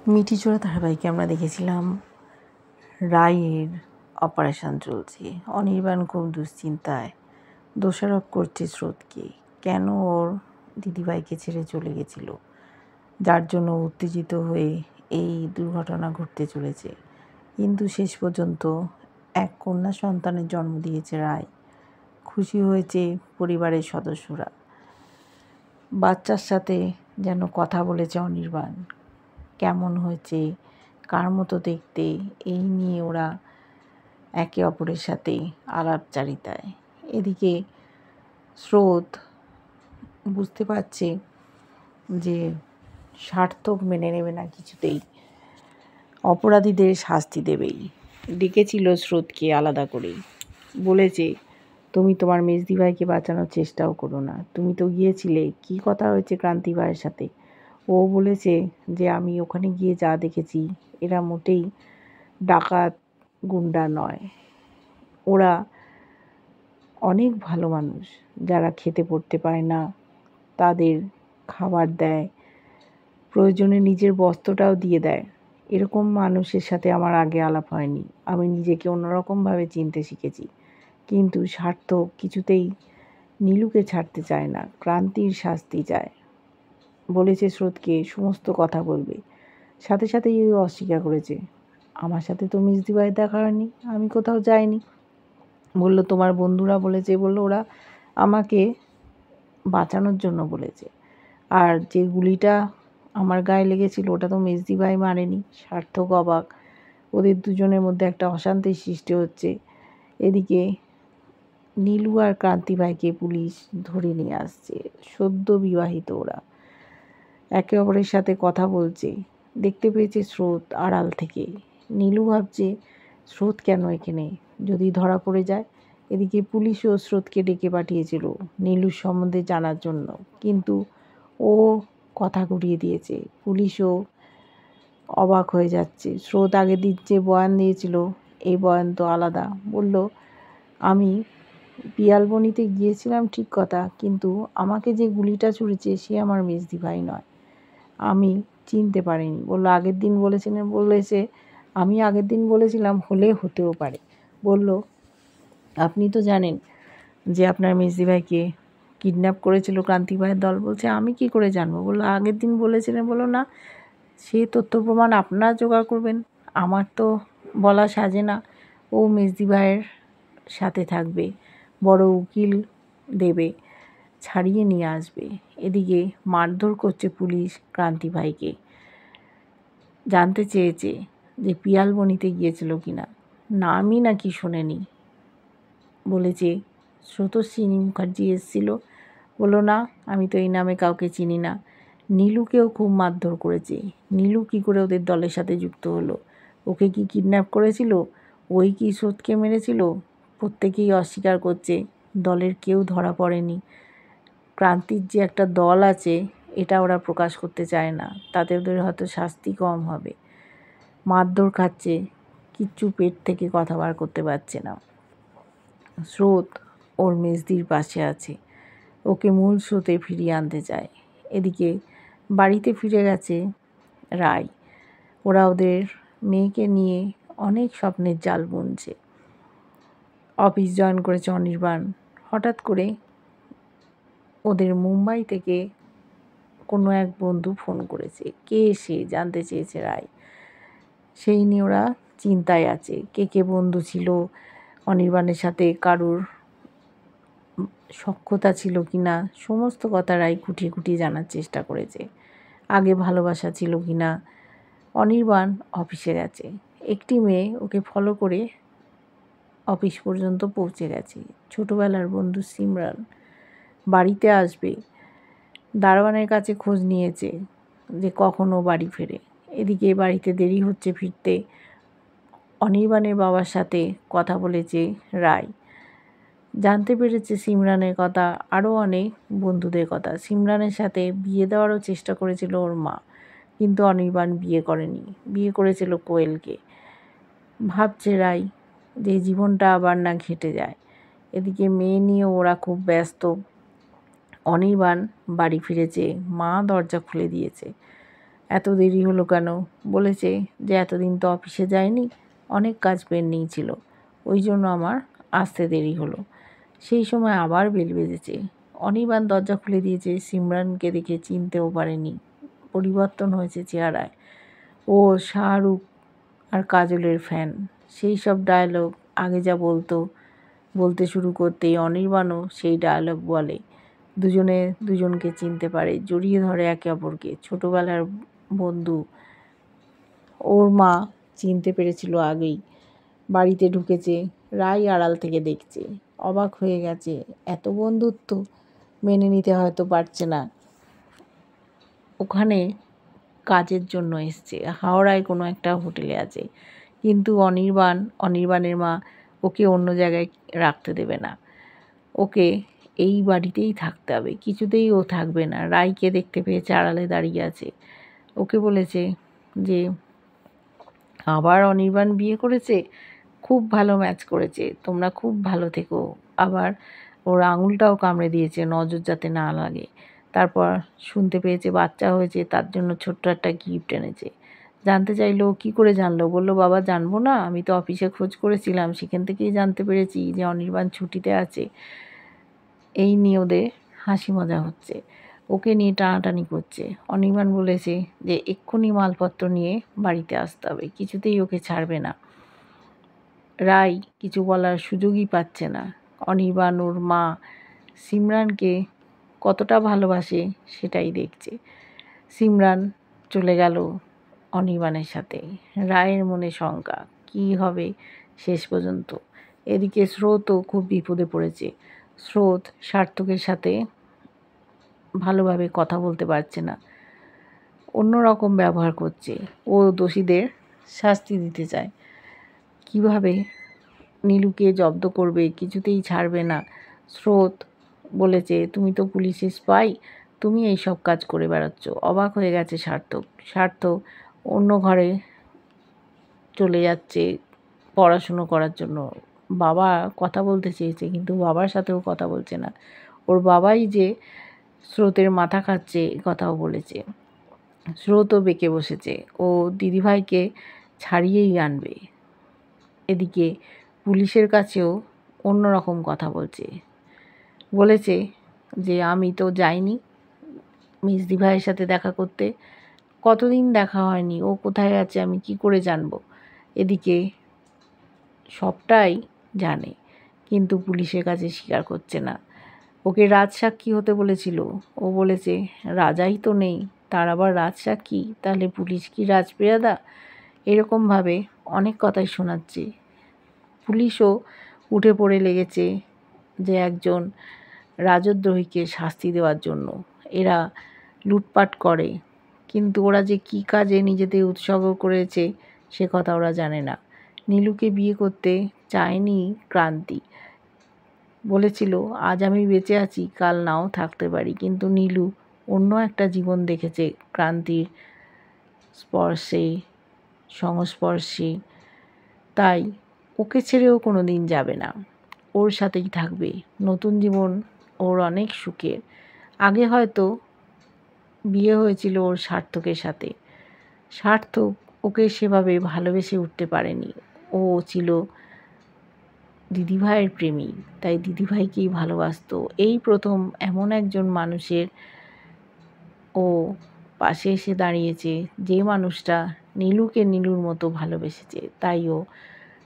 মিঠিচোরা ধারাবাহিকে আমরা দেখেছিলাম রায়ের অপারেশন চলছে। অনির্বাণ খুব দুশ্চিন্তায় দোষারোপ করছে স্রোতকে, কেন ওর দিদিভাইকে ছেড়ে চলে গেছিল, যার জন্য উত্তেজিত হয়ে এই দুর্ঘটনা ঘটতে চলেছে। কিন্তু শেষ পর্যন্ত এক কন্যা সন্তানের জন্ম দিয়েছে রায়। খুশি হয়েছে পরিবারের সদস্যরা। বাচ্চার সাথে যেন কথা বলেছে অনির্বাণ, কেমন হয়েছে, কার মতো দেখতে, এই নিয়ে ওরা একে অপরের সাথে আলাপচারিতায়। এদিকে স্রোত বুঝতে পারছে যে সার্থক মেনে নেবে না কিছুতেই, অপরাধীদের শাস্তি দেবেই। ডেকেছিল স্রোতকে আলাদা করে, বলেছে তুমি তোমার মেজদি ভাইকে বাঁচানোর চেষ্টাও করো না, তুমি তো গিয়েছিলে, কি কথা হয়েছে ক্রান্তি ভাইয়ের সাথে? ও বলেছে যে আমি ওখানে গিয়ে যা দেখেছি এরা মোটেই ডাকাত গুন্ডা নয়, ওরা অনেক ভালো মানুষ, যারা খেতে পড়তে পায় না তাদের খাবার দেয়, প্রয়োজনে নিজের বস্ত্রটাও দিয়ে দেয়। এরকম মানুষের সাথে আমার আগে আলাপ হয়নি, আমি নিজেকে অন্যরকমভাবে চিনতে শিখেছি। কিন্তু সার্থক কিছুতেই নীলুকে ছাড়তে চায় না, ক্রান্তির শাস্তি চায়। বলেছে স্রোতকে সমস্ত কথা বলবে, সাথে সাথেই অস্বীকার করেছে। আমার সাথে তো মিজদি ভাইয়ের দেখা হয়নি, আমি কোথাও যাইনি। বলল তোমার বন্ধুরা বলেছে, বলল ওরা আমাকে বাঁচানোর জন্য বলেছে, আর যে গুলিটা আমার গায়ে লেগেছিল ওটা তো মেজদি ভাই মারেনি। সার্থক অবাক, ওদের দুজনের মধ্যে একটা অশান্তির সৃষ্টি হচ্ছে। এদিকে নীলু আর ক্রান্তি ভাইকে পুলিশ ধরে নিয়ে আসছে, সদ্য বিবাহিত ওরা একে অপরের সাথে কথা বলছে, দেখতে পেয়েছে স্রোত আড়াল থেকে। নীলু ভাবছে স্রোত কেন এখানে, যদি ধরা পড়ে যায়। এদিকে পুলিশও স্রোতকে ডেকে পাঠিয়েছিল নীলুর সম্বন্ধে জানার জন্য, কিন্তু ও কথা ঘুরিয়ে দিয়েছে। পুলিশও অবাক হয়ে যাচ্ছে, স্রোত আগের দিন যে বয়ান দিয়েছিল এই বয়ান তো আলাদা। বলল আমি পিয়ালবনিতে গিয়েছিলাম ঠিক কথা, কিন্তু আমাকে যে গুলিটা ছুঁড়েছে সে আমার মেজদি ভাই নয়, আমি চিনতে পারিনি। বলল আগের দিন বলেছিলেন, বলেছে আমি আগের দিন বলেছিলাম হলে হতেও পারে। বলল আপনি তো জানেন যে আপনার মেজদি ভাইকে কিডন্যাপ করেছিল ক্রান্তি ভাইয়ের দল। বলছে আমি কি করে জানবো? বললো আগের দিন বলেছিলেন। বললো না, সে তথ্য প্রমাণ আপনারা জোগাড় করবেন, আমার তো বলা সাজে না। ও মেজদি ভাইয়ের সাথে থাকবে, বড় উকিল দেবে, ছাড়িয়ে নিয়ে আসবে। এদিকে মারধর করছে পুলিশ ক্রান্তি ভাইকে, জানতে চেয়েছে যে পিয়ালবনিতে গিয়েছিল কিনা, নামই নাকি শোনেনি। বলেছে স্রোতস্বিনী মুখার্জি এসেছিল। বললো না, আমি তো এই নামে কাউকে চিনি না। নীলুকেও খুব মারধর করেছে। নীলু কী করে ওদের দলের সাথে যুক্ত হলো? ওকে কি কিডন্যাপ করেছিল? ওই কি স্রোতকে মেরেছিল? প্রত্যেকেই অস্বীকার করছে, দলের কেউ ধরা পড়েনি। ক্রান্তির যে একটা দল আছে এটা ওরা প্রকাশ করতে চায় না, তাতে ওদের হয়তো শাস্তি কম হবে। মারধর খাচ্ছে, কিচ্ছু পেট থেকে কথা বার করতে পারছে না। স্রোত ওর মেজদির পাশে আছে, ওকে মূল স্রোতে ফিরিয়ে আনতে চায়। এদিকে বাড়িতে ফিরে গেছে রায়, ওরা ওদের মেয়েকে নিয়ে অনেক স্বপ্নের জাল বুনছে। অফিস জয়েন করেছে অনির্বাণ। হঠাৎ করে ওদের মুম্বাই থেকে কোনো এক বন্ধু ফোন করেছে, কে সে জানতে চেয়েছে রায়। সেই নিয়ে ওরা চিন্তায় আছে, কে কে বন্ধু ছিল, অনির্বাণের সাথে কারুর সখ্যতা ছিল কি না, সমস্ত কথা রায় খুঁটিয়ে খুঁটিয়ে জানার চেষ্টা করেছে। আগে ভালোবাসা ছিল কি না। অনির্বাণ অফিসে গেছে, একটি মেয়ে ওকে ফলো করে অফিস পর্যন্ত পৌঁছে গেছে। ছোটোবেলার বন্ধু সিমরান বাড়িতে আসবে, দারোয়ানের কাছে খোঁজ নিয়েছে যে কখন ও বাড়ি ফেরে। এদিকে বাড়িতে দেরি হচ্ছে ফিরতে। অনির্বাণের বাবার সাথে কথা বলেছে রায়, জানতে পেরেছে সিমরানের কথা, আরও অনেক বন্ধুদের কথা। সিমরানের সাথে বিয়ে দেওয়ারও চেষ্টা করেছিল ওর মা, কিন্তু অনির্বাণ বিয়ে করেনি, বিয়ে করেছিল কোয়েলকে। ভাবছে রায় যে জীবনটা আবার না ঘেঁটে যায়। এদিকে মেয়ে নিয়ে ওরা খুব ব্যস্ত। অনির্বাণ বাড়ি ফিরেছে, মা দরজা খুলে দিয়েছে। এত দেরি হলো কেন? বলেছে যে এতদিন তো অফিসে যায়নি, অনেক কাজ পেন্ডিং ছিল, ওই জন্য আমার আসতে দেরি হলো। সেই সময় আবার বেল বেজেছে। অনির্বাণ দরজা খুলে দিয়েছে। সিমরানকে দেখে চিনতেও পারেনি, পরিবর্তন হয়েছে চেহারায়। ও শাহরুখ আর কাজলের ফ্যান। সেই সব ডায়লগ আগে যা বলতে শুরু করতেই অনির্বাণও সেই ডায়লগ বলে। দুজনে দুজনকে চিনতে পারে, জড়িয়ে ধরে একে অপরকে। ছোটবেলার বন্ধু। ওর মা চিনতে পেরেছিল আগেই। বাড়িতে ঢুকেছে, রাই আড়াল থেকে দেখছে, অবাক হয়ে গেছে। এত বন্ধুত্ব মেনে নিতে হয়তো পারছে না। ওখানে কাজের জন্য এসছে, হাওড়ায় কোনো একটা হোটেলে আছে, কিন্তু অনির্বাণের মা ওকে অন্য জায়গায় রাখতে দেবে না। ওকে এই বাড়িতেই থাকতে হবে, কিছুতেই ও থাকবে না। রাইকে দেখতে পেয়েছে আড়ালে দাঁড়িয়ে আছে। ওকে বলেছে যে আবার অনির্বাণ বিয়ে করেছে, খুব ভালো ম্যাচ করেছে, তোমরা খুব ভালো থেকো। আবার ওর আঙুলটাও কামড়ে দিয়েছে, নজর যাতে না লাগে। তারপর শুনতে পেয়েছে বাচ্চা হয়েছে, তার জন্য ছোট্ট একটা গিফট এনেছে। জানতে চাইলো কী করে জানলো? বললো বাবা জানবো না, আমি তো অফিসে খোঁজ করেছিলাম, সেখান থেকেই জানতে পেরেছি যে অনির্বাণ ছুটিতে আছে। এই নিয়ে ওদের হাসি মজা হচ্ছে, ওকে নিয়ে টানাটানি করছে। অনির্বাণ বলেছে যে এক্ষুনি মালপত্র নিয়ে বাড়িতে আসতে হবে, কিছুতেই ওকে ছাড়বে না। রাই কিছু বলার সুযোগই পাচ্ছে না। অনির্বাণ ওর মা সিমরানকে কতটা ভালোবাসে সেটাই দেখছে। সিমরান চলে গেল অনির্বাণের সাথে। রায়ের মনে শঙ্কা, কী হবে শেষ পর্যন্ত। এদিকে স্রোতও খুব বিপদে পড়েছে। স্রোত সার্থকের সাথে ভালোভাবে কথা বলতে পারছে না, অন্যরকম ব্যবহার করছে। ও দোষীদের শাস্তি দিতে চায়। কিভাবে নীলুকে জব্দ করবে, কিছুতেই ছাড়বে না। স্রোত বলেছে তুমি তো পুলিশের স্পাই, তুমি এই সব কাজ করে বেড়াচ্ছ। অবাক হয়ে গেছে সার্থক অন্য ঘরে চলে যাচ্ছে পড়াশুনো করার জন্য। বাবা কথা বলতে চেয়েছে, কিন্তু বাবার সাথেও কথা বলছে না। ওর বাবাই যে স্রোতের মাথা খাচ্ছে এ কথাও বলেছে। স্রোতও বেঁকে বসেছে, ও দিদিভাইকে ছাড়িয়েই আনবে। এদিকে পুলিশের কাছেও অন্য রকম কথা বলেছে যে আমি তো যাইনি মিসদি ভাইয়ের সাথে দেখা করতে, কতদিন দেখা হয়নি, ও কোথায় আছে আমি কি করে জানবো। এদিকে সবটাই জানে, কিন্তু পুলিশের কাছে স্বীকার করছে না। ওকে রাজসাক্ষী হতে বলেছিল, ও বলেছে রাজাই তো নেই, তার আবার রাজসাক্ষী? তাহলে পুলিশ কি রাজপেয়াদা? এরকমভাবে অনেক কথাই শোনাচ্ছে। পুলিশও উঠে পড়ে লেগেছে যে একজন রাজদ্রোহীকে শাস্তি দেওয়ার জন্য। এরা লুটপাট করে, কিন্তু ওরা যে কী কাজে নিজেদের উৎসর্গ করেছে সে কথা ওরা জানে না। নীলুকে বিয়ে করতে চায়নি ক্রান্তি, বলেছিল আজ আমি বেঁচে আছি কাল নাও থাকতে পারি, কিন্তু নীলু অন্য একটা জীবন দেখেছে ক্রান্তির সংস্পর্শে। তাই ওকে ছেড়েও কোনো দিন যাবে না, ওর সাথেই থাকবে। নতুন জীবন ওর অনেক সুখের। আগে হয়তো বিয়ে হয়েছিল ওর সার্থকের সাথে, সার্থক ওকে সেভাবে ভালোবেসে উঠতে পারেনি। ও ছিল দিদিভাইয়ের প্রেমী, তাই দিদিভাইকেই ভালোবাসতো। এই প্রথম এমন একজন মানুষের ও পাশে এসে দাঁড়িয়েছে যে মানুষটা নীলুকে নীলুর মতো ভালোবেসেছে। তাই ও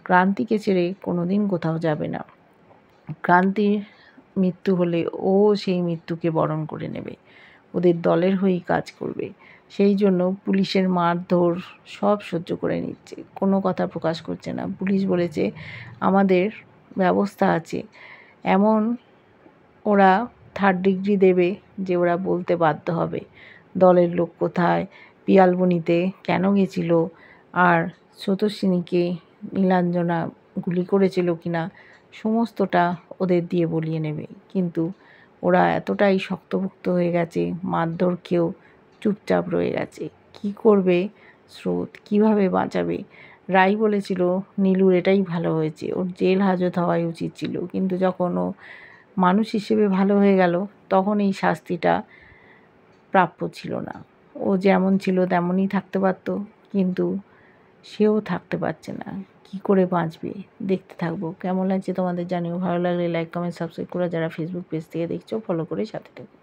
ক্রান্তিকে ছেড়ে কোনোদিন কোথাও যাবে না। ক্রান্তির মৃত্যু হলে ও সেই মৃত্যুকে বরণ করে নেবে, ওদের দলের হয়েই কাজ করবে। সেই জন্য পুলিশের মারধর সব সহ্য করে নিচ্ছে, কোনো কথা প্রকাশ করছে না। পুলিশ বলেছে আমাদের ব্যবস্থা আছে, এমন ওরা 3rd ডিগ্রি দেবে যে ওরা বলতে বাধ্য হবে দলের লোক কোথায়, পিয়ালবনিতে কেন গেছিল, আর স্রোতস্বিনীকে নীলাঞ্জনা গুলি করেছিল কিনা, সমস্তটা ওদের দিয়ে বলিয়ে নেবে। কিন্তু ওরা এতটাই শক্তপোক্ত হয়ে গেছে, মারধর খেয়েও চুপচাপ রয়ে গেছে। কি করবে স্রোত, কিভাবে বাঁচাবে? রাই বলেছিল নীলুর এটাই ভালো হয়েছে, ওর জেল হাজত হওয়াই উচিত ছিল, কিন্তু যখন ও মানুষ হিসেবে ভালো হয়ে গেল তখন এই শাস্তিটা প্রাপ্য ছিল না। ও যেমন ছিল তেমনই থাকতে পারতো, কিন্তু সেও থাকতে পারছে না। কি করে বাঁচবে? দেখতে থাকবো। কেমন লাগছে তোমাদের জানিও। ভালো লাগলে লাইক কমেন্ট সাবস্ক্রাইব করে যারা ফেসবুক পেজ থেকে দেখছো ফলো করে সাথে থেকো।